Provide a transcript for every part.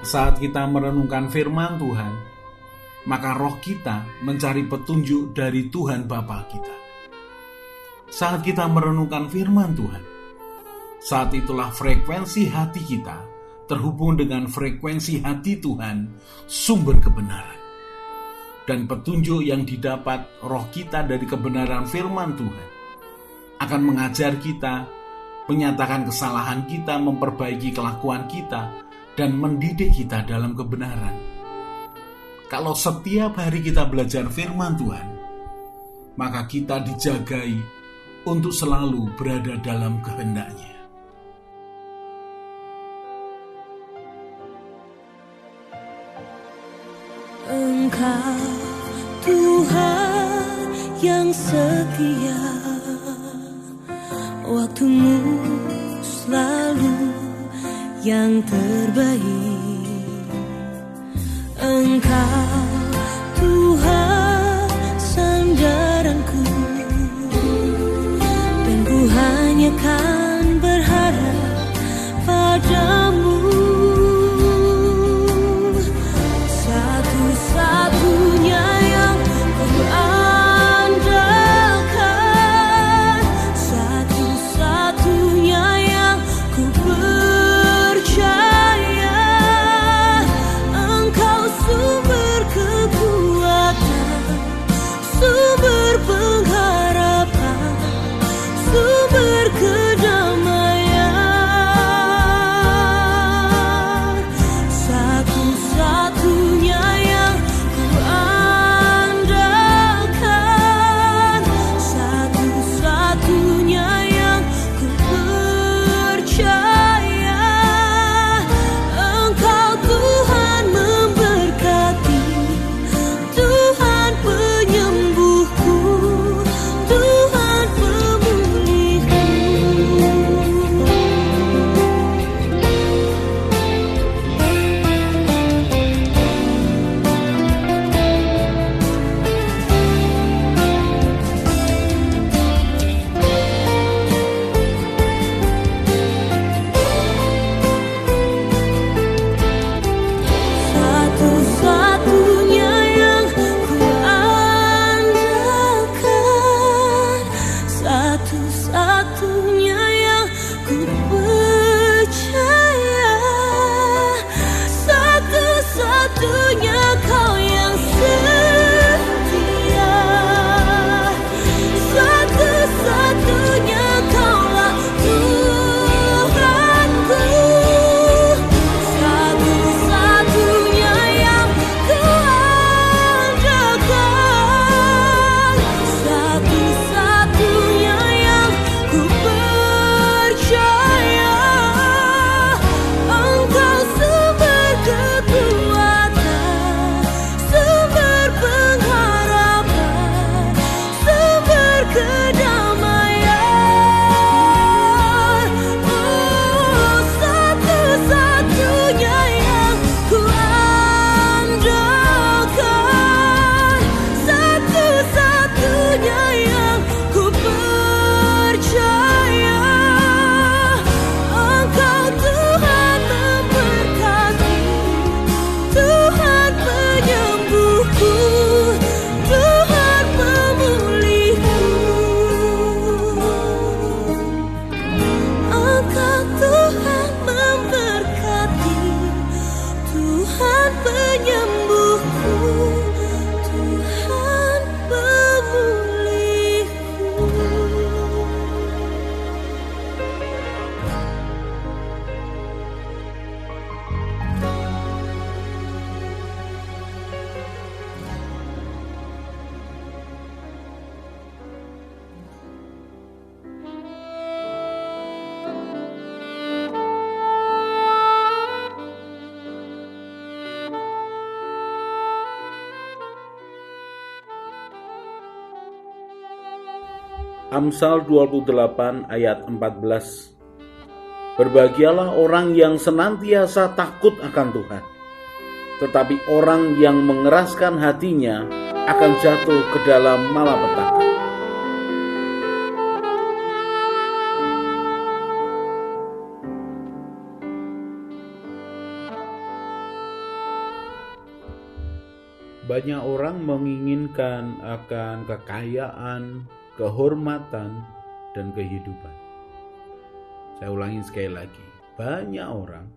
Saat kita merenungkan firman Tuhan, maka roh kita mencari petunjuk dari Tuhan Bapa kita. Saat kita merenungkan firman Tuhan, saat itulah frekuensi hati kita terhubung dengan frekuensi hati Tuhan, sumber kebenaran. Dan petunjuk yang didapat roh kita dari kebenaran firman Tuhan akan mengajar kita, menyatakan kesalahan kita, memperbaiki kelakuan kita, dan mendidik kita dalam kebenaran. Kalau setiap hari kita belajar firman Tuhan, maka kita dijagai untuk selalu berada dalam kehendak-Nya. Engkau Tuhan yang setia, waktumu selalu yang terbaik. Engkau Tuhan sandaranku, dan ku hanya kan berharap padamu. Satu-satunya yang ku andalkan, satu-satunya yang ku percaya. Engkau sumber kekuatan, sumber pengharapan, sumber kedamaian. Satu-satunya yang ku andalkan, satu-satunya yang ku percaya. Engkau Tuhan memberkati, Tuhan penyembuhku, Tuhan pemulihku. Satu-satunya yang ku andalkan, satu-satunya yang ku percaya. Satu-satunya Kau yang setia, satu-satunya Kaulah Tuhanku. Satu-satunya yang ku andalkan, satu-satunya yang ku percaya. Engkau sumber kekuatan, sumber pengharapan, sumber kedamaian. Oh, satu-satunya yang ku andalkan, satu-satunya yang ku percaya. Engkau Tuhan memberkati, Tuhan penyembuhku, Tuhan pemulihku. Engkau Tuhan memberkati, Tuhan penyembuhku, Tuhan pemulihku. Amsal 28 ayat 14. Berbahagialah orang yang senantiasa takut akan Tuhan, tetapi orang yang mengeraskan hatinya akan jatuh ke dalam malapetaka. Banyak orang menginginkan akan kekayaan, kehormatan, dan kehidupan. Saya ulangi sekali lagi. Banyak orang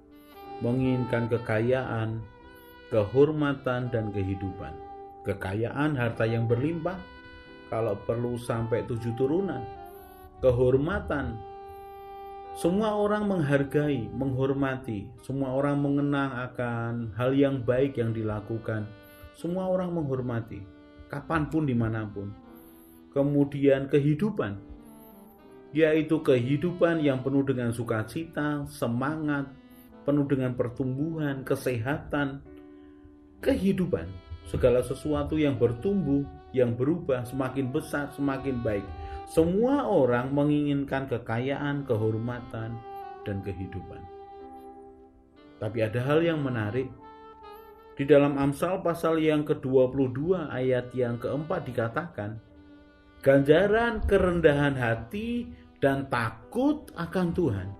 menginginkan kekayaan, kehormatan, dan kehidupan. Kekayaan, harta yang berlimpah, kalau perlu sampai 7 turunan. Kehormatan, semua orang menghargai, menghormati. Semua orang mengenang akan hal yang baik yang dilakukan. Semua orang menghormati, kapanpun, dimanapun. Kemudian kehidupan, yaitu kehidupan yang penuh dengan sukacita, semangat, penuh dengan pertumbuhan, kesehatan. Kehidupan, segala sesuatu yang bertumbuh, yang berubah, semakin besar, semakin baik. Semua orang menginginkan kekayaan, kehormatan, dan kehidupan. Tapi ada hal yang menarik. Di dalam Amsal pasal yang ke-22 ayat yang keempat dikatakan, ganjaran kerendahan hati dan takut akan Tuhan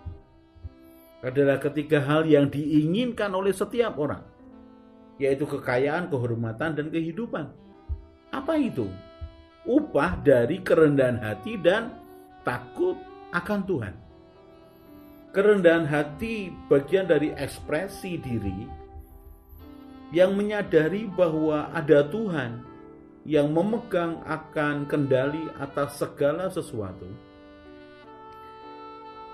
adalah ketiga hal yang diinginkan oleh setiap orang, yaitu kekayaan, kehormatan, dan kehidupan. Apa itu? Upah dari kerendahan hati dan takut akan Tuhan. Kerendahan hati bagian dari ekspresi diri yang menyadari bahwa ada Tuhan yang memegang akan kendali atas segala sesuatu.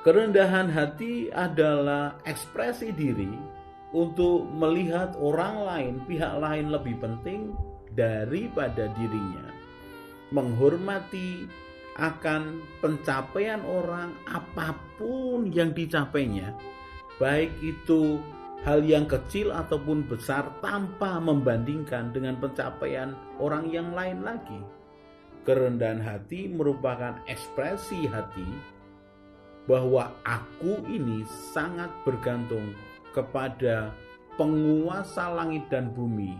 Kerendahan hati adalah ekspresi diri untuk melihat orang lain, pihak lain lebih penting daripada dirinya. Menghormati akan pencapaian orang apapun yang dicapainya, baik itu hal yang kecil ataupun besar, tanpa membandingkan dengan pencapaian orang yang lain lagi. Kerendahan hati merupakan ekspresi hati bahwa aku ini sangat bergantung kepada penguasa langit dan bumi,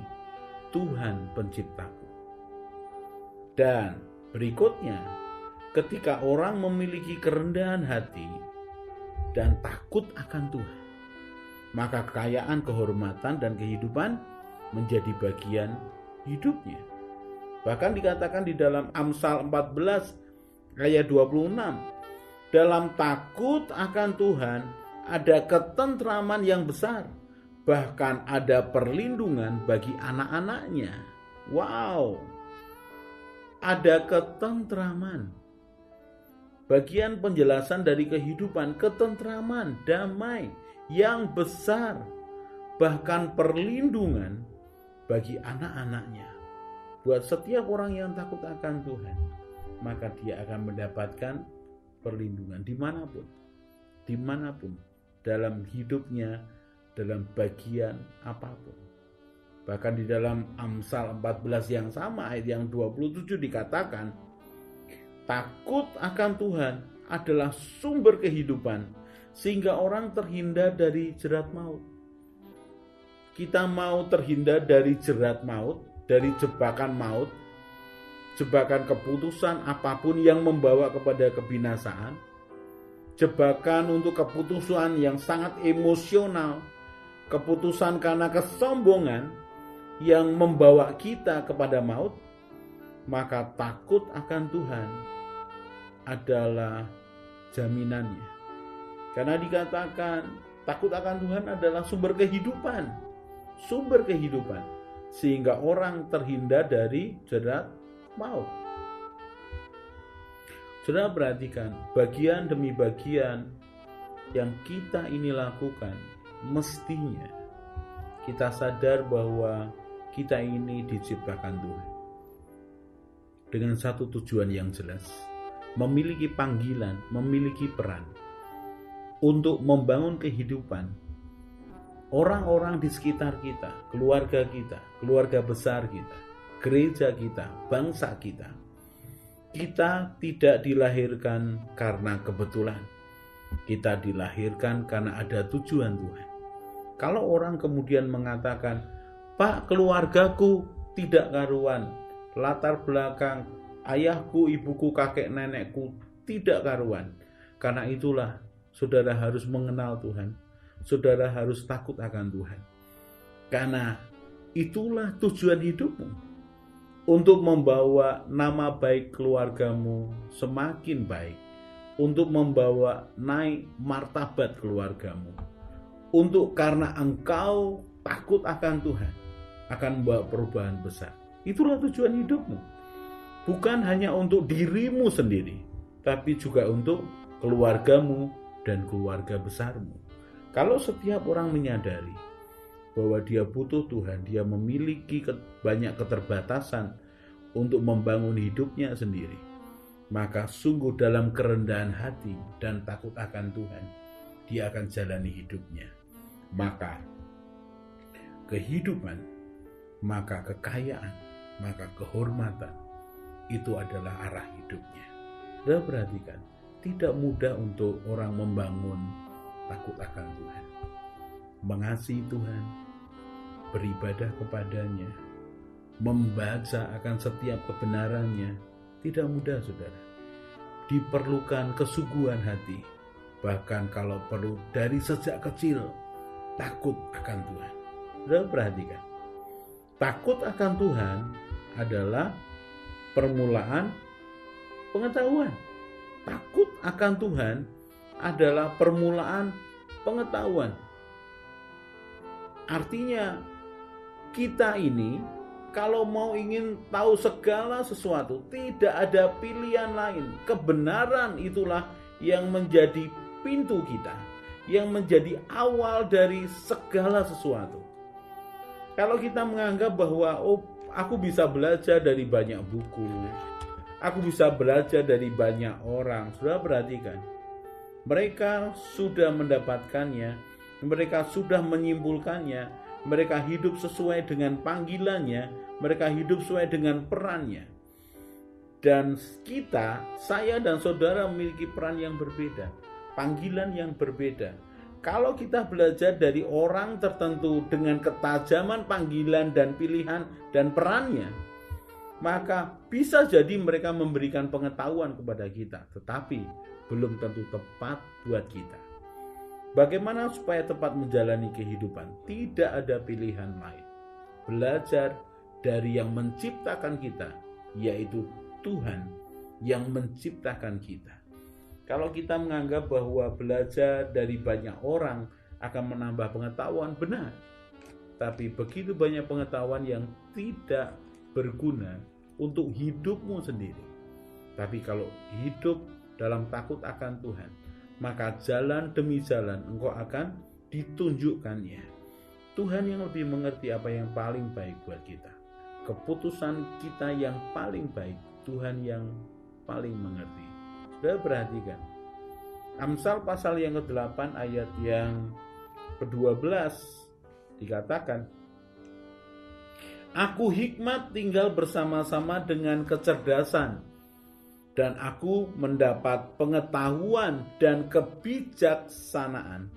Tuhan penciptaku. Dan berikutnya, ketika orang memiliki kerendahan hati dan takut akan Tuhan, maka kekayaan, kehormatan, dan kehidupan menjadi bagian hidupnya. Bahkan dikatakan di dalam Amsal 14 ayat 26, dalam takut akan Tuhan ada ketentraman yang besar, bahkan ada perlindungan bagi anak-anaknya. Wow, ada ketentraman. Bagian penjelasan dari kehidupan, ketentraman, damai yang besar, bahkan perlindungan bagi anak-anaknya. Buat setiap orang yang takut akan Tuhan, maka dia akan mendapatkan perlindungan dimanapun dalam hidupnya, dalam bagian apapun. Bahkan di dalam Amsal 14 yang sama ayat yang 27 dikatakan, takut akan Tuhan adalah sumber kehidupan, sehingga orang terhindar dari jerat maut. Kita mau terhindar dari jerat maut, dari jebakan maut, jebakan keputusan apapun yang membawa kepada kebinasaan, jebakan untuk keputusan yang sangat emosional, keputusan karena kesombongan yang membawa kita kepada maut, maka takut akan Tuhan adalah jaminannya. Karena dikatakan takut akan Tuhan adalah sumber kehidupan, sehingga orang terhindar dari jerat maut. Saudara perhatikan, bagian demi bagian yang kita ini lakukan, mestinya kita sadar bahwa kita ini diciptakan Tuhan dengan satu tujuan yang jelas, memiliki panggilan, memiliki peran untuk membangun kehidupan orang-orang di sekitar kita, keluarga besar kita, gereja kita, bangsa kita. Kita tidak dilahirkan karena kebetulan. Kita dilahirkan karena ada tujuan Tuhan. Kalau orang kemudian mengatakan, Pak, keluargaku tidak karuan, latar belakang ayahku, ibuku, kakek nenekku tidak karuan. Karena itulah saudara harus mengenal Tuhan. Saudara harus takut akan Tuhan. Karena itulah tujuan hidupmu. Untuk membawa nama baik keluargamu semakin baik. Untuk membawa naik martabat keluargamu. Untuk karena engkau takut akan Tuhan, akan membawa perubahan besar. Itulah tujuan hidupmu. Bukan hanya untuk dirimu sendiri, tapi juga untuk keluargamu dan keluarga besarmu. Kalau setiap orang menyadari bahwa dia butuh Tuhan, dia memiliki banyak keterbatasan untuk membangun hidupnya sendiri, maka sungguh dalam kerendahan hati dan takut akan Tuhan, dia akan jalani hidupnya. Maka kehidupan, maka kekayaan, maka kehormatan, itu adalah arah hidupnya. Dan perhatikan, tidak mudah untuk orang membangun takut akan Tuhan, mengasihi Tuhan, beribadah kepadanya, membaca akan setiap kebenarannya. Tidak mudah, saudara. Diperlukan kesungguhan hati, bahkan kalau perlu dari sejak kecil takut akan Tuhan. Dan perhatikan, takut akan Tuhan adalah permulaan pengetahuan. Takut akan Tuhan adalah permulaan pengetahuan. Artinya kita ini kalau mau ingin tahu segala sesuatu, tidak ada pilihan lain. Kebenaran itulah yang menjadi pintu kita, yang menjadi awal dari segala sesuatu. Kalau kita menganggap bahwa aku bisa belajar dari banyak buku, aku bisa belajar dari banyak orang, sudah perhatikan, mereka sudah mendapatkannya, mereka sudah menyimpulkannya, mereka hidup sesuai dengan panggilannya, mereka hidup sesuai dengan perannya. Dan kita, saya dan saudara memiliki peran yang berbeda, panggilan yang berbeda. Kalau kita belajar dari orang tertentu dengan ketajaman panggilan dan pilihan dan perannya, maka bisa jadi mereka memberikan pengetahuan kepada kita, tetapi belum tentu tepat buat kita. Bagaimana supaya tepat menjalani kehidupan? Tidak ada pilihan lain. Belajar dari yang menciptakan kita, yaitu Tuhan yang menciptakan kita. Kalau kita menganggap bahwa belajar dari banyak orang akan menambah pengetahuan, benar. Tapi begitu banyak pengetahuan yang tidak berguna untuk hidupmu sendiri. Tapi kalau hidup dalam takut akan Tuhan, maka jalan demi jalan engkau akan ditunjukkannya. Tuhan yang lebih mengerti apa yang paling baik buat kita. Keputusan kita yang paling baik, Tuhan yang paling mengerti. Sudah perhatikan, Amsal pasal yang ke-8 ayat yang ke-12 dikatakan, aku hikmat tinggal bersama-sama dengan kecerdasan, dan aku mendapat pengetahuan dan kebijaksanaan.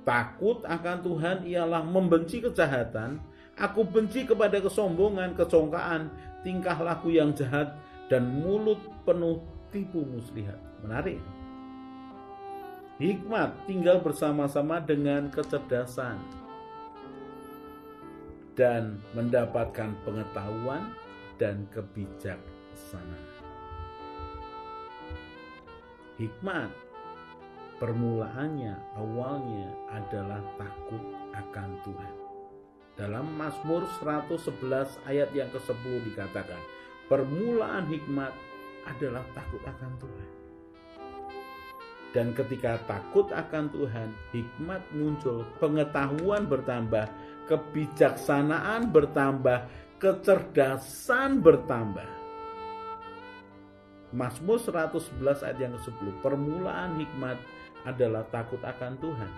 Takut akan Tuhan ialah membenci kejahatan. Aku benci kepada kesombongan, kecongkaan, tingkah laku yang jahat, dan mulut penuh tipu muslihat. Menarik. Hikmat tinggal bersama-sama dengan kecerdasan dan mendapatkan pengetahuan dan kebijaksanaan. Hikmat permulaannya, awalnya adalah takut akan Tuhan. Dalam Mazmur 111 ayat yang ke-10 dikatakan, permulaan hikmat adalah takut akan Tuhan. Dan ketika takut akan Tuhan, hikmat muncul, pengetahuan bertambah, kebijaksanaan bertambah, kecerdasan bertambah. Mazmur 111 ayat yang ke-10, permulaan hikmat adalah takut akan Tuhan.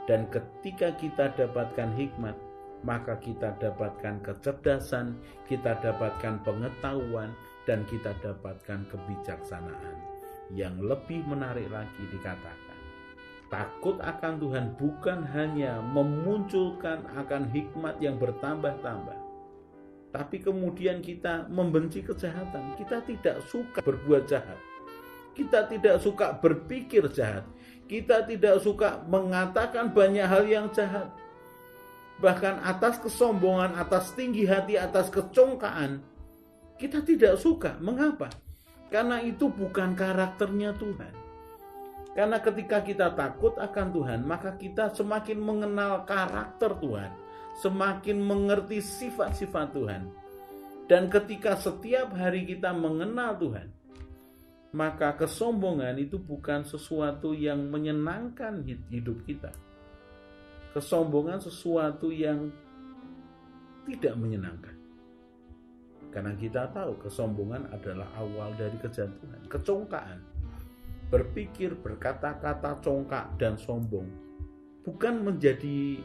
Dan ketika kita dapatkan hikmat, maka kita dapatkan kecerdasan, kita dapatkan pengetahuan, dan kita dapatkan kebijaksanaan. Yang lebih menarik lagi dikatakan, takut akan Tuhan bukan hanya memunculkan akan hikmat yang bertambah-tambah, tapi kemudian kita membenci kejahatan. Kita tidak suka berbuat jahat, kita tidak suka berpikir jahat, kita tidak suka mengatakan banyak hal yang jahat. bahkan atas kesombongan, atas tinggi hati, atas kecongkaan, kita tidak suka. Mengapa? Karena itu bukan karakternya Tuhan. Karena ketika kita takut akan Tuhan, maka kita semakin mengenal karakter Tuhan, semakin mengerti sifat-sifat Tuhan. Dan ketika setiap hari kita mengenal Tuhan, maka kesombongan itu bukan sesuatu yang menyenangkan hidup kita. Kesombongan sesuatu yang tidak menyenangkan. Karena kita tahu kesombongan adalah awal dari kejatuhan. Kecongkaan, berpikir, berkata-kata congkak dan sombong bukan menjadi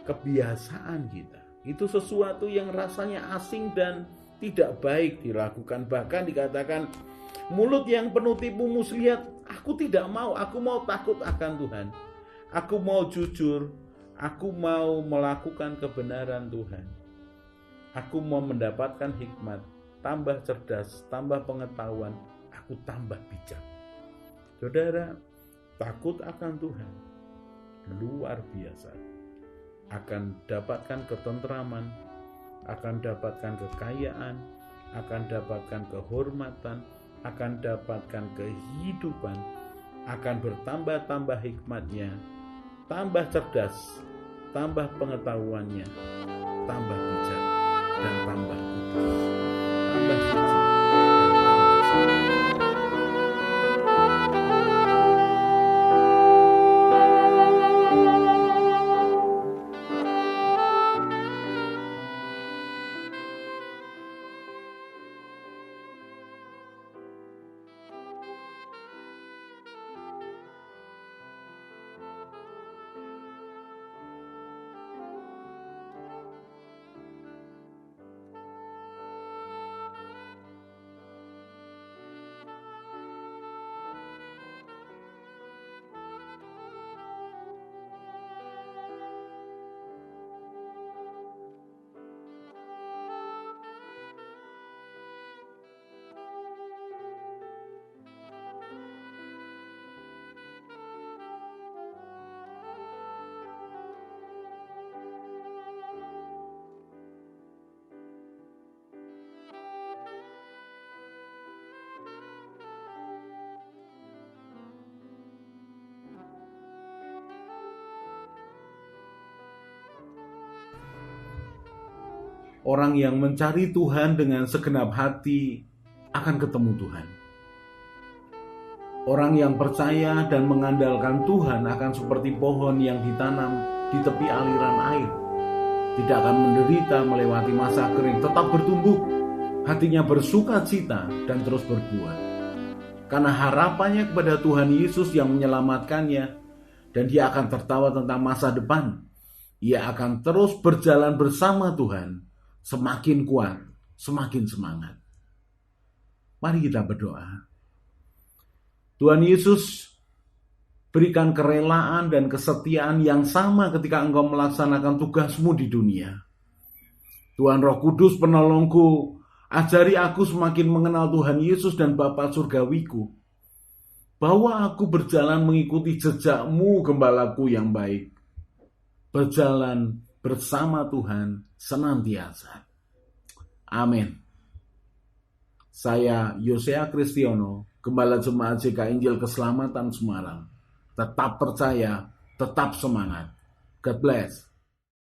kebiasaan kita. Itu sesuatu yang rasanya asing dan tidak baik dilakukan. Bahkan dikatakan, mulut yang penuh tipu muslihat, aku tidak mau, aku mau takut akan Tuhan. Aku mau jujur, aku mau melakukan kebenaran Tuhan. Aku mau mendapatkan hikmat, tambah cerdas, tambah pengetahuan, aku tambah bijak. Saudara, takut akan Tuhan luar biasa. Akan dapatkan ketentraman, akan dapatkan kekayaan, akan dapatkan kehormatan, akan dapatkan kehidupan, akan bertambah-tambah hikmatnya, tambah cerdas, tambah pengetahuannya, tambah bijak, dan tambah kudus, tambah suci, dan tambah sabar. Orang yang mencari Tuhan dengan segenap hati akan ketemu Tuhan. Orang yang percaya dan mengandalkan Tuhan akan seperti pohon yang ditanam di tepi aliran air. Tidak akan menderita melewati masa kering, tetap bertumbuh. Hatinya bersukacita dan terus berbuah. Karena harapannya kepada Tuhan Yesus yang menyelamatkannya, dan dia akan tertawa tentang masa depan. Ia akan terus berjalan bersama Tuhan, semakin kuat, semakin semangat. Mari kita berdoa. Tuhan Yesus, berikan kerelaan dan kesetiaan yang sama ketika Engkau melaksanakan tugasmu di dunia. Tuhan Roh Kudus penolongku, ajari aku semakin mengenal Tuhan Yesus dan Bapa Surgawiku, bahwa aku berjalan mengikuti jejak-Mu, Gembalaku yang baik, berjalan bersama Tuhan senantiasa. Amin. Saya Yosea Kristiono, Gembala Jemaat GK Injil Keselamatan Semarang. Tetap percaya, tetap semangat. God bless.